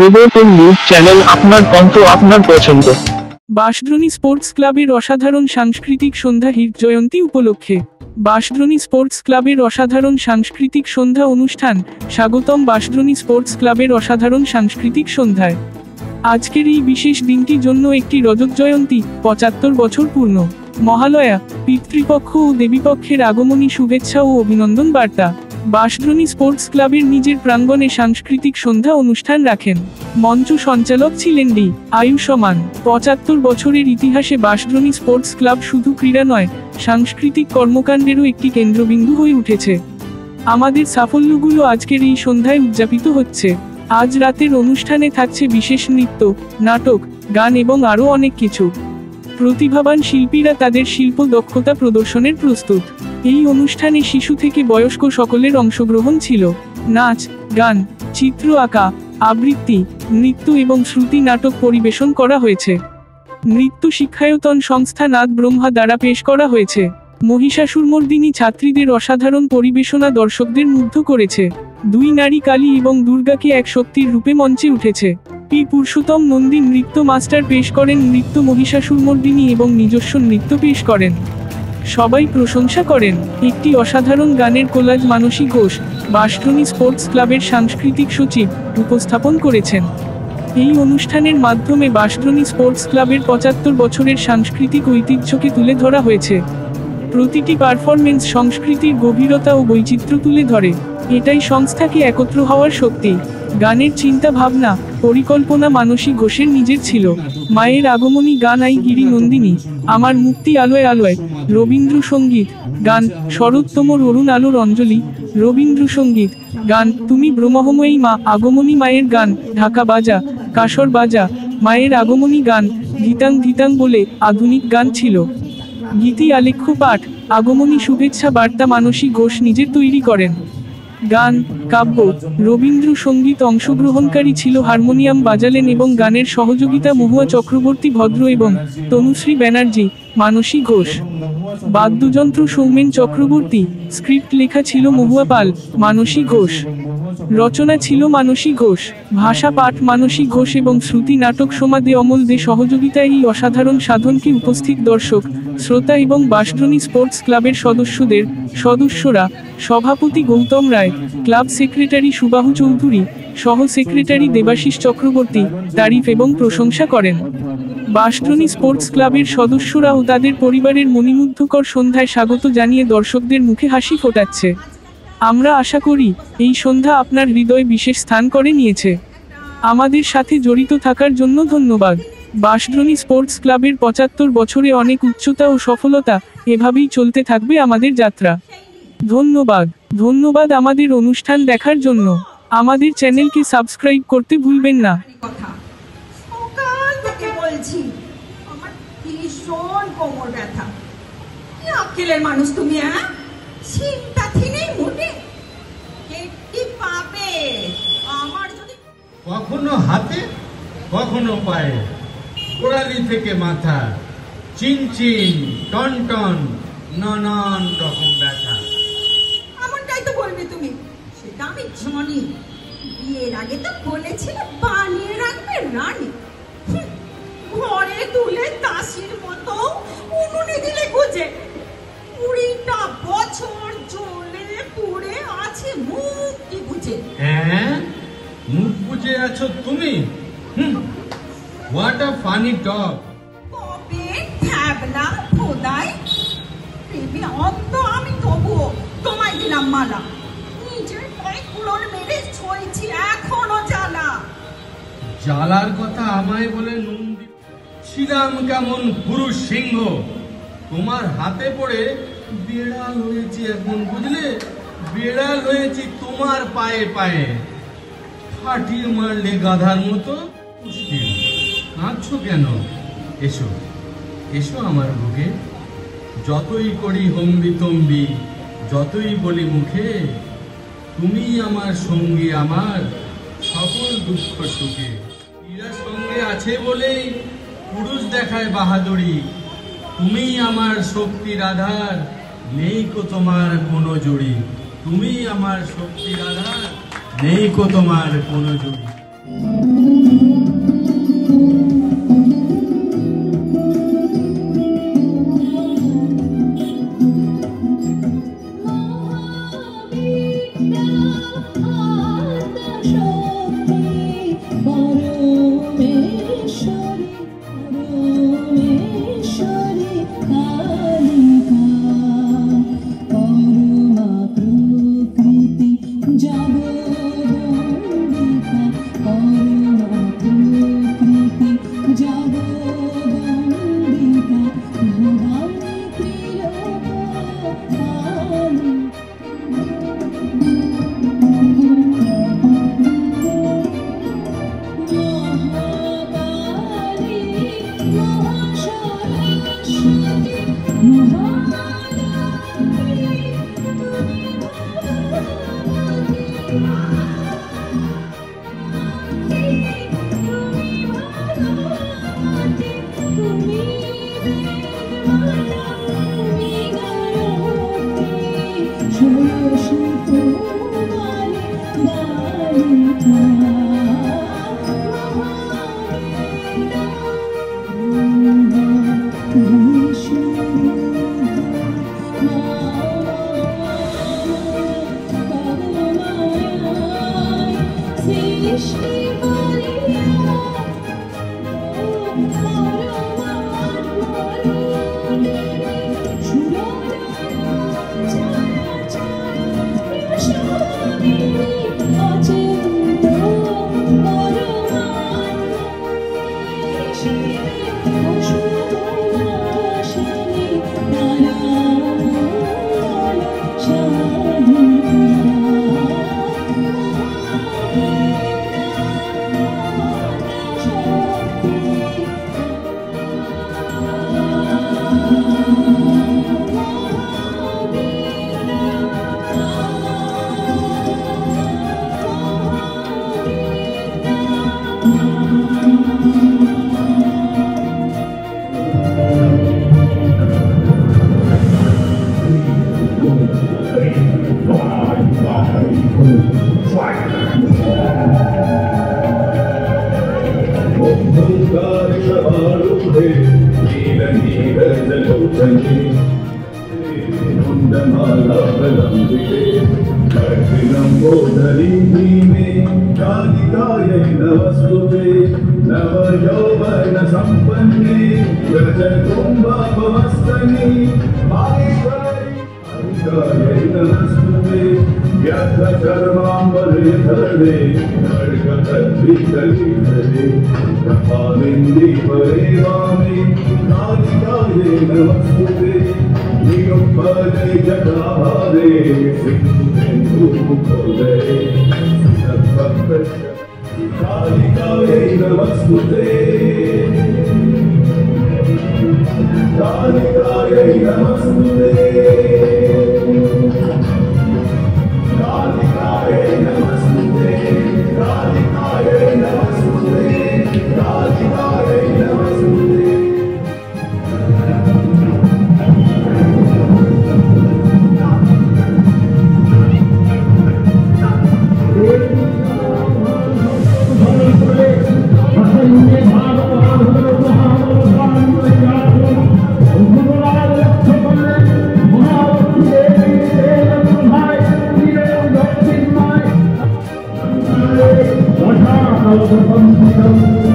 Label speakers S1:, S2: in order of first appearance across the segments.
S1: Reporter news channel, আপনার কণ্ঠ, আপনার পছন্দ।
S2: বাঁশদ্রোণী স্পোর্টস ক্লাবের অসাধারণ সাংস্কৃতিক সন্ধ্যা হিট জয়ন্তী উপলক্ষে। বাঁশদ্রোণী স্পোর্টস ক্লাবের অসাধারণ সাংস্কৃতিক সন্ধ্যা অনুষ্ঠান। স্বাগতম বাঁশদ্রোণী স্পোর্টস ক্লাবের অসাধারণ সাংস্কৃতিক সন্ধ্যায়। আজকের এই বিশেষ দিনটির জন্য একটি রজত জয়ন্তী, 75 বছর পূর্ণ। মহালয়া, পিতৃপক্ষ ও দেবীপক্ষের আগমনী শুভেচ্ছা ও অভিনন্দন বার্তা। বাঁশদ্রোণী স্পোর্টস ক্লাবের নিজের প্রাঙ্গণে সাংস্কৃতিক সন্ধ্যা অনুষ্ঠান রাখেন। মঞ্চ সঞ্চালক ছিলেন ডি আয়ুষ্মান। 75 বছরের ইতিহাসে বাঁশদ্রোণী স্পোর্টস ক্লাব শুধু ক্রীড়া নয়, সাংস্কৃতিক কর্মকাণ্ডেরও একটি কেন্দ্রবিন্দু হয়ে উঠেছে। আমাদের সাফল্যগুলো আজকের এই সন্ধ্যায় উদযাপিত হচ্ছে। আজ রাতের অনুষ্ঠানে থাকছে বিশেষ নৃত্য, নাটক, গান এবং আরও অনেক কিছু। প্রতিভাবান শিল্পীরা তাদের শিল্প দক্ষতা প্রদর্শনের প্রস্তুত। এই অনুষ্ঠানে শিশু থেকে বয়স্ক সকলের অংশগ্রহণ ছিল। নাচ, গান, চিত্র আঁকা, আবৃত্তি, নৃত্য এবং শ্রুতি নাটক পরিবেশন করা হয়েছে। নৃত্য শিক্ষায়তন সংস্থা নাদ ব্রহ্মা দ্বারা পেশ করা হয়েছে। মহিষাসুরমর্দিনী ছাত্রীদের অসাধারণ পরিবেশনা দর্শকদের মুগ্ধ করেছে। দুই নারী কালী এবং দুর্গাকে এক শক্তির রূপে মঞ্চে উঠেছে। পি পুরুষোত্তম নন্দী নৃত্য মাস্টার পেশ করেন নৃত্য মহিষাসুরমর্দিনী এবং নিজস্ব নৃত্য পেশ করেন। সবাই প্রশংসা করেন। একটি অসাধারণ গানের কোলাজ মানসী ঘোষ, বাঁশদ্রোণী স্পোর্টস ক্লাবের সাংস্কৃতিক সচিব, উপস্থাপন করেছেন। এই অনুষ্ঠানের মাধ্যমে বাঁশদ্রোণী স্পোর্টস ক্লাবের 75 বছরের সাংস্কৃতিক ঐতিহ্যকে তুলে ধরা হয়েছে। প্রতিটি পারফরমেন্স সংস্কৃতির গভীরতা ও বৈচিত্র্য তুলে ধরে। এটাই সংস্থাকে একত্র হওয়ার শক্তি। গানের চিন্তা ভাবনা, পরিকল্পনা মানসী ঘোষের নিজের ছিল। মায়ের আগমনী গান আই গিরি নন্দিনী, আমার মুক্তি আলোয় আলোয়, রবীন্দ্রসঙ্গীত গান শরৎতমর অরুণ আলোর অঞ্জলি, রবীন্দ্রসঙ্গীত গান তুমি ব্রহ্মময়ী মা, আগমনী মায়ের গান ঢাকা বাজা, কাসর বাজা, মায়ের আগমনী গান গীতাং গীতাং বলে আধুনিক গান ছিল। গীতি আলেখ্য পাঠ, আগমনী শুভেচ্ছা বার্তা মানসী ঘোষ নিজের তৈরি করেন। গান, কাব্য, রবীন্দ্রসঙ্গীত অংশগ্রহণকারী ছিল হারমোনিয়াম বাজালেন এবং গানের সহযোগিতা মহুয়া চক্রবর্তী ভদ্র এবং তনুশ্রী ব্যানার্জি, মানসী ঘোষ। বাদ্যযন্ত্র সৌমেন চক্রবর্তী, স্ক্রিপ্ট লেখা ছিল মহুয়া পাল, মানসী ঘোষ। রচনা ছিল মানসী ঘোষ, ভাষা পাঠ মানসী ঘোষ এবং শ্রুতি নাটক সোমা দে অমল দে সহযোগিতায় এই অসাধারণ সাধনকে উপস্থিত দর্শক, শ্রোতা এবং বাঁশদ্রোণী স্পোর্টস ক্লাবের সদস্যরা, সভাপতি গৌতম রায়, ক্লাব সেক্রেটারি সুবাহু চৌধুরী, সহ সেক্রেটারি দেবাশিস চক্রবর্তী তারিফ এবং প্রশংসা করেন। বাঁশদ্রোণী স্পোর্টস ক্লাবের সদস্যরা ও তাদের পরিবারের মণিমুগ্ধকর সন্ধ্যায় স্বাগত জানিয়ে দর্শকদের মুখে হাসি ফোটাচ্ছে। আমরা আশা করি এই সন্ধ্যা আপনার হৃদয়ে বিশেষ স্থান করে নিয়েছে। আমাদের সাথে জড়িত থাকার জন্য ধন্যবাদ। বাঁশদ্রোণী স্পোর্টস ক্লাবের 75 বছরে অনেক উচ্চতা ও সফলতা, এভাবেই চলতে থাকবে আমাদের যাত্রা। ধন্যবাদ আমাদের অনুষ্ঠান দেখার জন্য। আমাদের চ্যানেলকে সাবস্ক্রাইব করতে ভুলবেন না।
S3: সকাল থেকে বলছি আমার ভীষণ কোমর ব্যথা। কি আক্কেলের মানুষ তুমি, চিন্তাথি নেই মোটে। কি পাবে আমার যদি
S4: কখনো হাতে কখনো পায়ে, গোড়ালি থেকে মাথা, চিনচিন টন টন, নানান রকম ব্যথা।
S3: এমনটাই তো বলবে তুমি, সেটা আমি জানি। বিয়ের আগে তো বলেছিলে বানিয়ে রাখবে রানী। ঘরে তুলে দাসির মতো উনুনে দিলে গুজে। 20টা বছর জ্বলে পুড়ে আছে মুখ কি বুঝে।
S4: হ্যাঁ, মুখ বুঝে আছো তুমি। হোয়াট আ ফানি টক।
S3: কবে ঠ্যাবলা খোদাই প্রেমে অন্ত আমি তবুও তোমায় দিলাম মালা। নিজের পায়ে কুড়োল মেরে ছইছি এখনো জ্বালা।
S4: জ্বালার কথা আমায় বলে নুন ছিলাম কেমন পুরুষ সিংহ, তোমার হাতে পড়ে বেড়াল হয়েছি এখন বুঝলে। বেড়াল হয়েছি তোমার পায়ে পায়ে, ফাটিয়ে মারলে গাধার মতো মুশকিল। কাঁদছো কেন? এসো এসো আমার বুকে, যতই করি হম্বি তম্বি, যতই বলি মুখে, তুমি আমার সঙ্গী আমার সকল দুঃখ সুখে। এরা সঙ্গে আছে বলেই পুরুষ দেখায় বাহাদুরি, তুমি আমার শক্তির আধার, নেই কো তোমার কোনো জুড়ি। তুমি আমার শক্তির আধার, নেই কো তোমার কোনো জুড়ি।
S5: Thank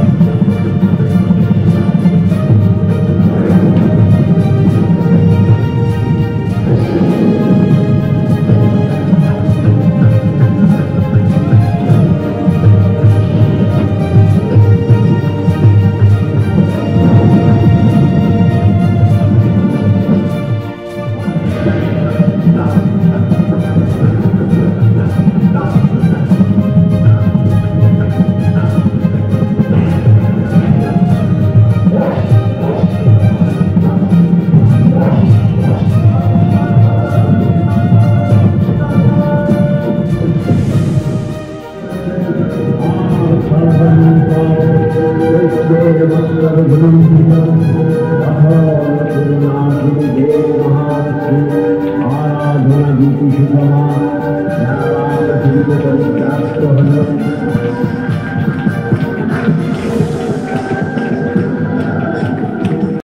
S5: you.